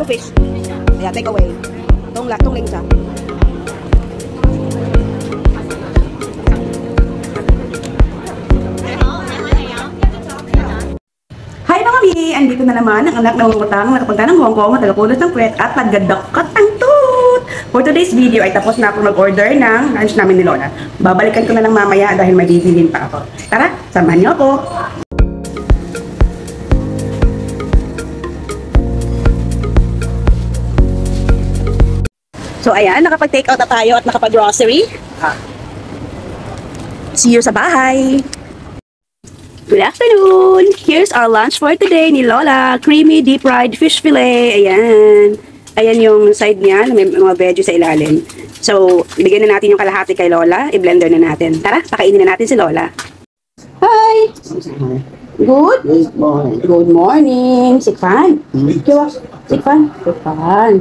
fish. Yeah, take away. Tong lang siya. Hi mga mi! Andito na naman ang anak ng utang nakapunta ng Hong Kong at tagapulot ng kwet at nagdadakat ang tooth! For today's video ay tapos na ako mag-order ng lunch namin ni Lola. Babalikan ko na lang mamaya dahil may bibilin pa ako. Tara, samahan niyo ako! So ayan, nakapag-take out na tayo at nakapag-grocery. See you sa bahay! Good afternoon! Here's our lunch for today ni Lola. Creamy deep fried fish fillet. Ayan. Ayan yung side niya. May mga veggie sa ilalim. So, bigyan na natin yung kalahati kay Lola. I-blender na natin. Tara, pakainin na natin si Lola. Hi! Good? Good morning. Sikfan? Sikfan? Sikfan.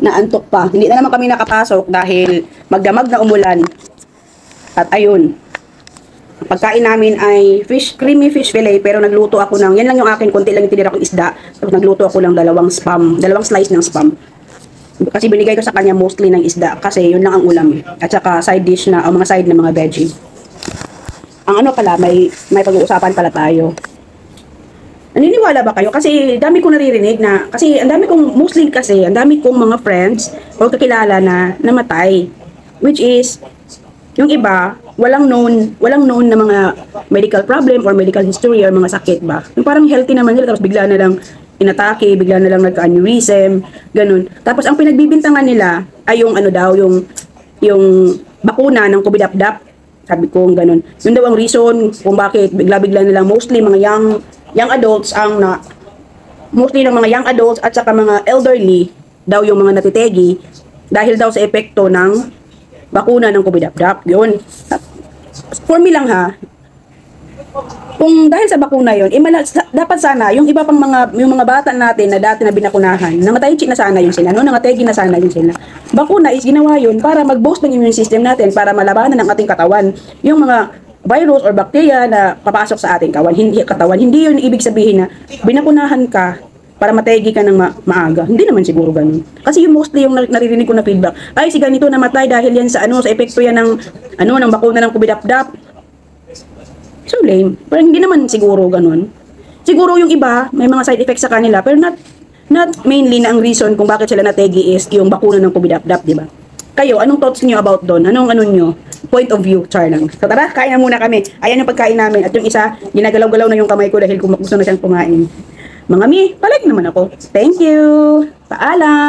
Naantok pa. Hindi na naman kami nakapasok dahil magdamag na umulan. At ayun. Pagkain namin ay creamy fish fillet, pero nagluto ako ng, yan lang yung akin, konti lang yung tinira kong isda. Tapos nagluto ako ng dalawang slice ng spam. Kasi binigay ko sa kanya mostly ng isda, kasi yun lang ang ulam. At saka side dish na, o mga side na mga veggie. Ang ano pala, may pag-uusapan pala tayo. Naniniwala ba kayo? Kasi dami kong naririnig na, kasi ang dami kong mga friends o kakilala na namatay. Which is, yung iba, walang known na mga medical problem or medical history or mga sakit ba. Yung parang healthy naman nila, tapos bigla na lang inatake, bigla na lang nagka-aneurysm, ganun. Tapos ang pinagbibintangan nila ay yung ano daw, yung bakuna ng COVID-19. Sabi ko, ganun. Yun daw ang reason kung bakit bigla-bigla na lang mostly mga young adults mostly ng mga young adults at saka mga elderly daw yung mga natitegi dahil daw sa epekto ng bakuna ng COVID-19. Yun. For me lang ha, kung dahil sa bakuna yun, dapat sana, yung iba pang yung mga bata natin na dati na binakunahan, nangataychi na sana yun sila, no? Nangategi na sana yun sila. Bakuna is ginawa yun para mag-boost ng immune system natin, para malabanan ng ating katawan, yung mga virus or bacteria na papasok sa ating katawan. Hindi yun ibig sabihin na binakunahan ka para mategi ka ng maaga. Hindi naman siguro ganun. Kasi yung mostly yung naririnig ko na feedback, ay si ganito namatay dahil yan sa sa epekto yan ng bakuna ng COVID-19. So lame. Pero hindi naman siguro ganun. Siguro yung iba, may mga side effects sa kanila, pero not mainly na ang reason kung bakit sila nategi is yung bakuna ng COVID-19, di ba? Kayo, anong thoughts niyo about doon? Anong nyo? Point of view, char lang. So tara, kain na muna kami. Ayan yung pagkain namin. At yung isa, ginagalaw-galaw na yung kamay ko dahil gusto na siyang kumain. Mga mi, palag naman ako. Thank you. Paalam.